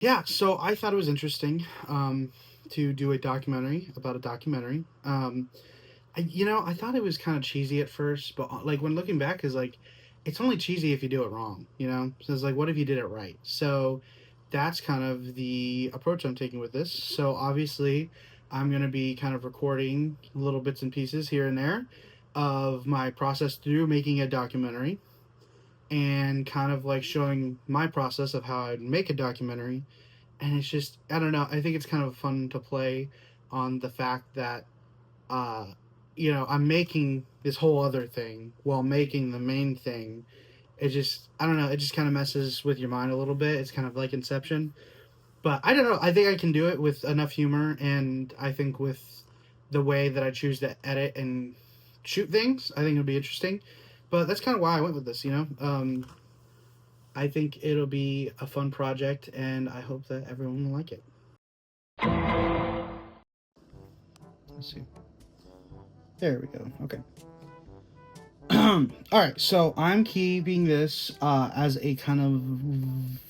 Yeah, so I thought it was interesting to do a documentary about a documentary. I thought it was kind of cheesy at first, but like when looking back, is like it's only cheesy if you do it wrong, you know. So it's like, what if you did it right? So that's kind of the approach I'm taking with this. So obviously, I'm gonna be kind of recording little bits and pieces here and there of my process through making a documentary, and kind of like showing my process of how I'd make a documentary. And it's just, I don't know, I think it's kind of fun to play on the fact that uh I'm making this whole other thing while making the main thing. It just, I don't know, it just kind of messes with your mind a little bit. It's kind of like Inception, but I don't know, I think I can do it with enough humor, and I think with the way that I choose to edit and shoot things, I think it'll be interesting. But that's kind of why I went with this, I think it'll be a fun project, and I hope that everyone will like it. Let's see. There we go. Okay. All right, so I'm keeping this as a kind of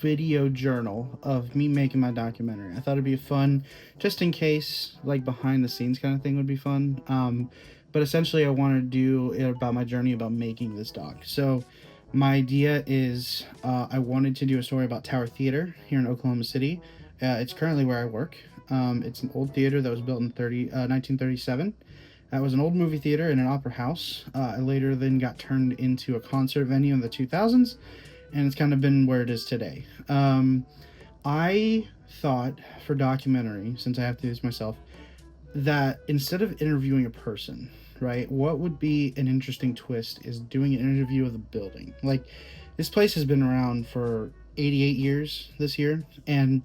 video journal of me making my documentary. I thought it'd be fun, just in case, like behind the scenes kind of thing would be fun. But essentially, I want to do it about my journey about making this doc. So, my idea is I wanted to do a story about Tower Theater here in Oklahoma City. It's currently where I work. It's an old theater that was built in 1937. That was an old movie theater and an opera house. It later then got turned into a concert venue in the 2000s, and it's kind of been where it is today. I thought for documentary, since I have to do this myself, that instead of interviewing a person, right, what would be an interesting twist is doing an interview of the building. Like, this place has been around for 88 years this year, and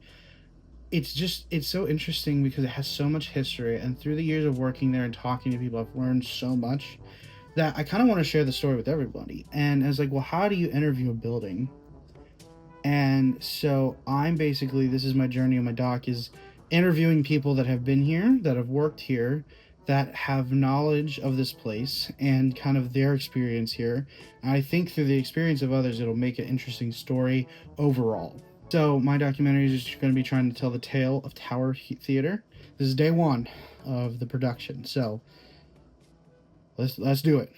it's so interesting because it has so much history, and through the years of working there and talking to people, I've learned so much that I kind of want to share the story with everybody. And I was like, well, how do you interview a building? And so I'm basically, this is my journey on my doc, is interviewing people that have been here, that have worked here, that have knowledge of this place and kind of their experience here. And I think through the experience of others, it'll make an interesting story overall. So my documentary is just going to be trying to tell the tale of Tower Theater. This is day one of the production. So let's do it.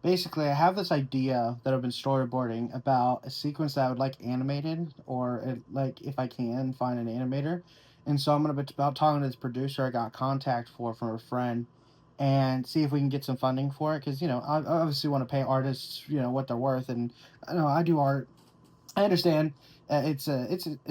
Basically, I have this idea that I've been storyboarding about a sequence that I would like animated, or like if I can find an animator. And so I'm gonna be about talking to this producer I got contact for from a friend, and see if we can get some funding for it. Because I obviously want to pay artists what they're worth, and I know I do art. I understand it's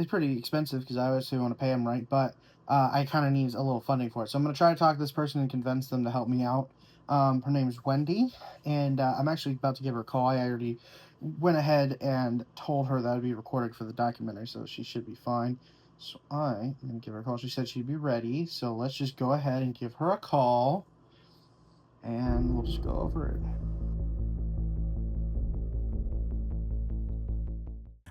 pretty expensive because I obviously want to pay them right, but I kind of need a little funding for it. So I'm gonna try to talk to this person and convince them to help me out. Her name is Wendy, and I'm actually about to give her a call. I already went ahead and told her that I'd be recording for the documentary, so she should be fine. So I am gonna give her a call. She said she'd be ready, so let's just go ahead and give her a call, and we'll just go over it.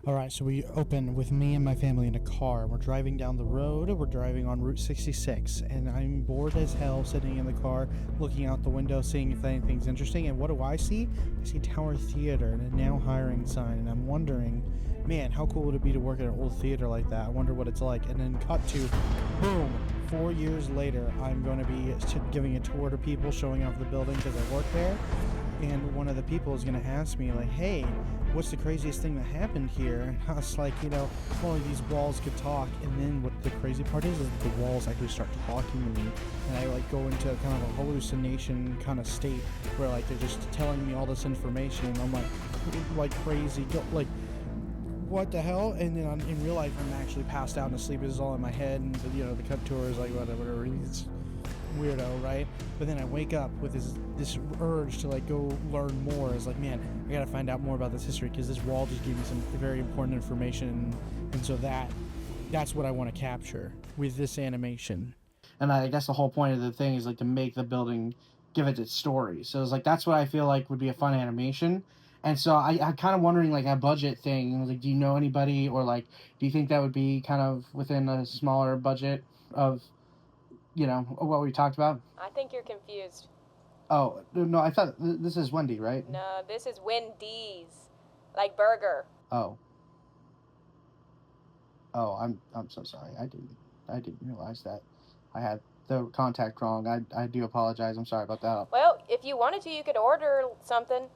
All right, so we open with me and my family in a car. We're driving down the road. We're driving on Route 66, and I'm bored as hell sitting in the car, looking out the window, seeing if anything's interesting. And what do I see? I see Tower Theater and a now hiring sign, and I'm wondering, man, how cool would it be to work at an old theater like that? I wonder what it's like. And then cut to, boom, 4 years later, I'm going to be giving a tour to people, showing off the building because I work there. And one of the people is going to ask me, like, hey, what's the craziest thing that happened here? And I was like, if only these walls could talk. And then what the crazy part is the walls actually start talking to me. And I like go into kind of a hallucination kind of state where like they're just telling me all this information. And I'm like crazy, like, what the hell? And then in real life, I'm actually passed out and asleep. It's all in my head. And the cut tour is like whatever. It's weirdo, right? But then I wake up with this urge to like go learn more. It's like, man, I gotta find out more about this history because this wall just gave me some very important information, and so that's what I want to capture with this animation. And I guess the whole point of the thing is like to make the building give it its story. So it's like that's what I feel like would be a fun animation. And so I kind of wondering like a budget thing. Like, do you know anybody, or like, do you think that would be kind of within a smaller budget of what we talked about? I think you're confused. Oh no, I thought this is Wendy, right? No, this is Wendy's. Like burger. Oh, Oh, I'm so sorry. I didn't realize that. I had the contact wrong. I do apologize. I'm sorry about that. Well, if you wanted to, you could order something.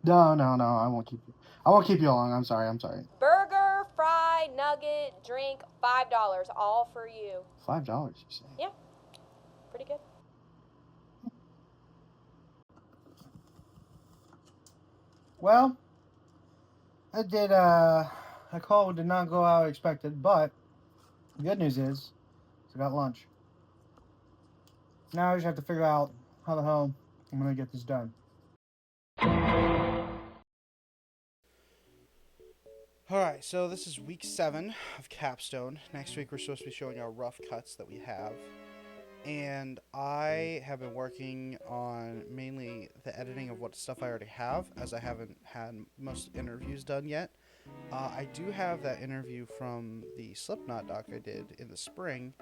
No, no, no. I won't keep you. I won't keep you long. I'm sorry. I'm sorry. Burger, fry, nugget, drink, $5, all for you. $5, you say? Yeah, pretty good. Well, I did. A call did not go how I expected, but the good news is, I got lunch. Now I just have to figure out how the hell I'm gonna get this done. Alright, so this is week 7 of Capstone. Next week we're supposed to be showing our rough cuts that we have. And I have been working on mainly the editing of what stuff I already have, as I haven't had most interviews done yet. I do have that interview from the Slipknot doc I did in the spring,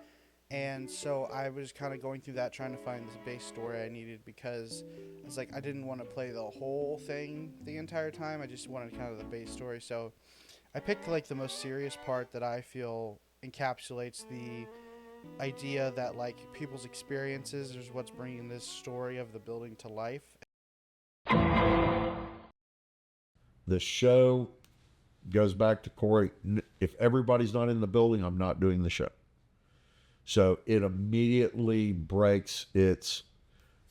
and so I was kind of going through that, trying to find the base story I needed, because it's like I didn't want to play the whole thing the entire time. I just wanted kind of the base story. So I picked like the most serious part that I feel encapsulates the idea that like people's experiences is what's bringing this story of the building to life. The show goes back to Corey. If everybody's not in the building, I'm not doing the show. So it immediately breaks. Its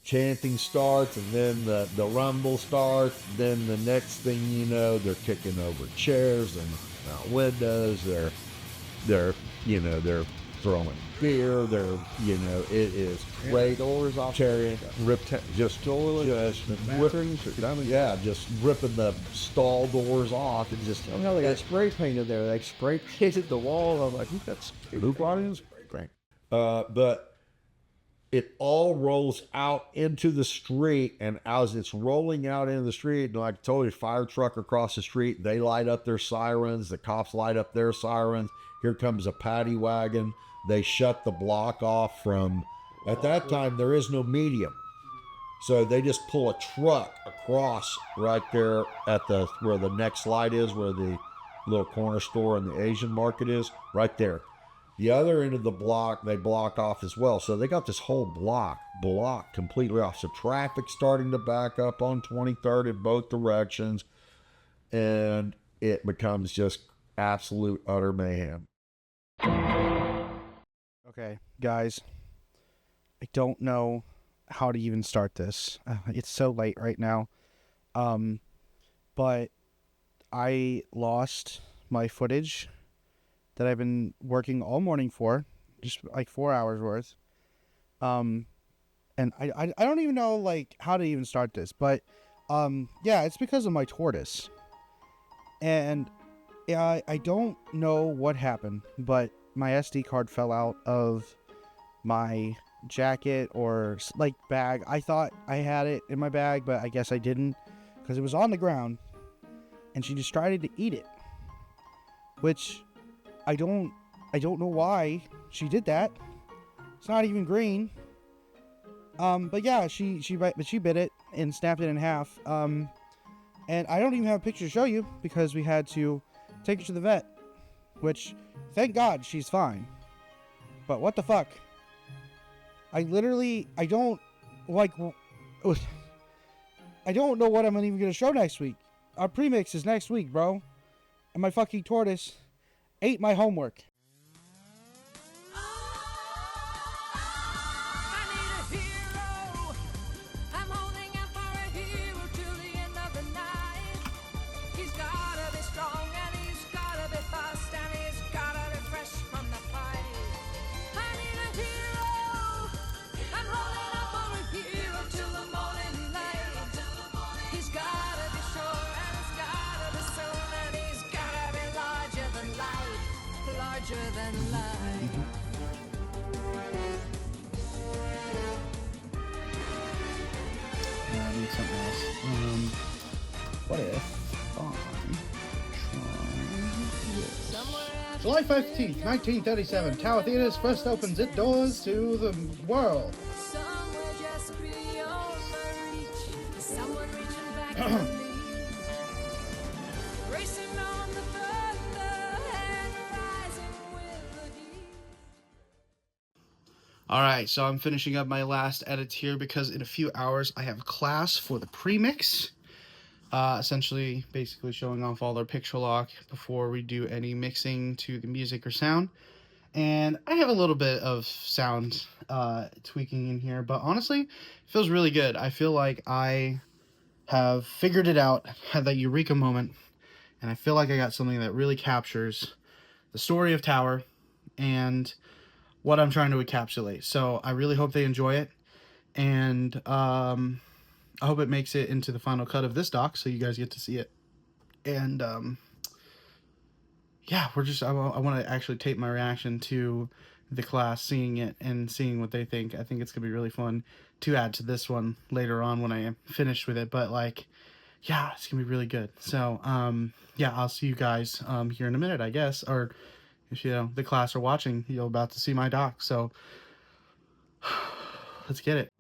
chanting starts, and then the rumble starts. Then the next thing you know, they're kicking over chairs and out windows. They're throwing beer. It is great. Doors off. Tearing, just just ripping the stall doors off and just. Somehow they got spray painted there. They spray painted the wall. I'm like, that's Blue brought spray paint. But it all rolls out into the street, and as it's rolling out into the street, like I told you, fire truck across the street, they light up their sirens, the cops light up their sirens. Here comes a paddy wagon. They shut the block off from, at that time, there is no medium. So they just pull a truck across right there at where the next light is, where the little corner store and the Asian market is, right there. The other end of the block, they block off as well. So they got this whole block completely off. So traffic starting to back up on 23rd in both directions. And it becomes just absolute, utter mayhem. Okay, guys, I don't know how to even start this. It's so late right now. But I lost my footage that I've been working all morning for, just like 4 hours worth. And I don't even know like how to even start this, but yeah, it's because of my tortoise. And yeah, I don't know what happened, but my SD card fell out of my jacket or like bag. I thought I had it in my bag, but I guess I didn't, because it was on the ground and she just tried to eat it, which I don't know why she did that. It's not even green. But yeah, she bit it and snapped it in half. And I don't even have a picture to show you because we had to take her to the vet, which thank God she's fine. But what the fuck? I don't know what I'm even gonna show next week. Our premix is next week, bro. And my fucking tortoise ate my homework. Than life. I need something else. What if I try this? July 15th, 1937, Tower Theaters first opens its doors to the world. All right, so I'm finishing up my last edits here because in a few hours I have class for the premix. Essentially, basically showing off all their picture lock before we do any mixing to the music or sound. And I have a little bit of sound tweaking in here, but honestly, it feels really good. I feel like I have figured it out, had that eureka moment, and I feel like I got something that really captures the story of Tower and what I'm trying to encapsulate. So I really hope they enjoy it, and I hope it makes it into the final cut of this doc, so you guys get to see it. And yeah, I want to actually tape my reaction to the class, seeing it and seeing what they think. I think it's gonna be really fun to add to this one later on when I am finished with it. But like, yeah, it's gonna be really good. So yeah, I'll see you guys here in a minute, I guess. Or if the class are watching, you're about to see my doc. So let's get it.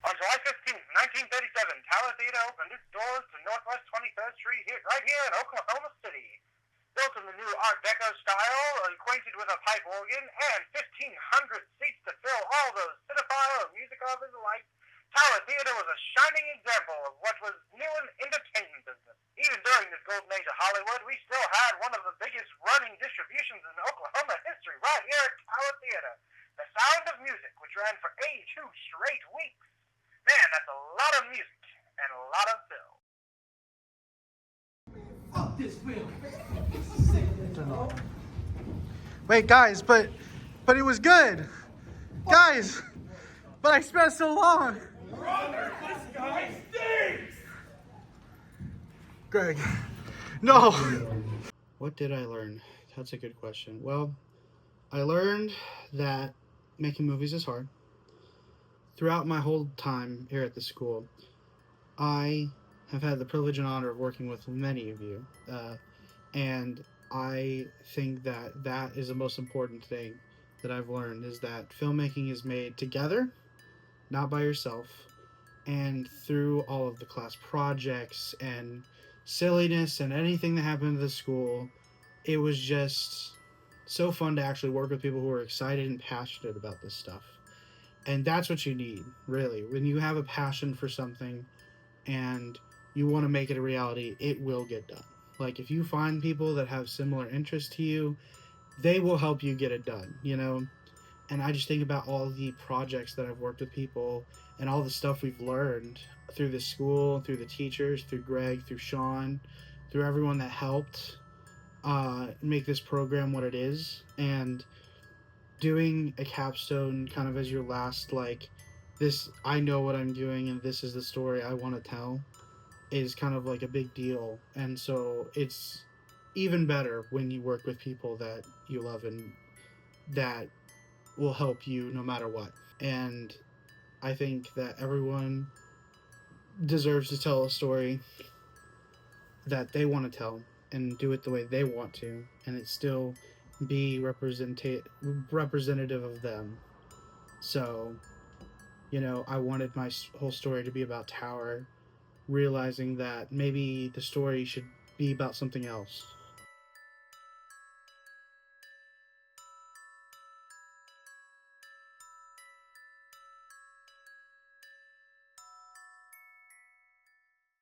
On July 15th, 1937, Tower Theater opened its doors to Northwest 23rd Street right here in Oklahoma City. Built in the new Art Deco style, acquainted with a pipe organ, and 1,500 seats to fill all those cinephile and music lovers alike, Tower Theater was a shining example of what was new in entertainment business. Even during this golden age of Hollywood, we still had one of the biggest running distributions in Oklahoma history right here at Tower Theater. The Sound of Music, which ran for 82 straight weeks. Man, that's a lot of music and a lot of film. Fuck this film. Wait, guys, but it was good, guys. But I spent so long. Brother, this guy stinks! Greg, no. What did I learn? That's a good question. Well, I learned that making movies is hard. Throughout my whole time here at the school, I have had the privilege and honor of working with many of you, and I think that is the most important thing that I've learned, is that filmmaking is made together, not by yourself. And through all of the class projects and silliness and anything that happened to the school, it was just so fun to actually work with people who are excited and passionate about this stuff. And that's what you need, really. When you have a passion for something and you want to make it a reality, it will get done. Like, if you find people that have similar interests to you, they will help you get it done, And I just think about all the projects that I've worked with people and all the stuff we've learned through the school, through the teachers, through Greg, through Sean, through everyone that helped make this program what it is. And doing a capstone kind of as your last, like, this, I know what I'm doing and this is the story I want to tell, is kind of like a big deal. And so it's even better when you work with people that you love and that will help you no matter what. And I think that everyone deserves to tell a story that they want to tell and do it the way they want to, and it still be representative of them. So, I wanted my whole story to be about Tower, realizing that maybe the story should be about something else.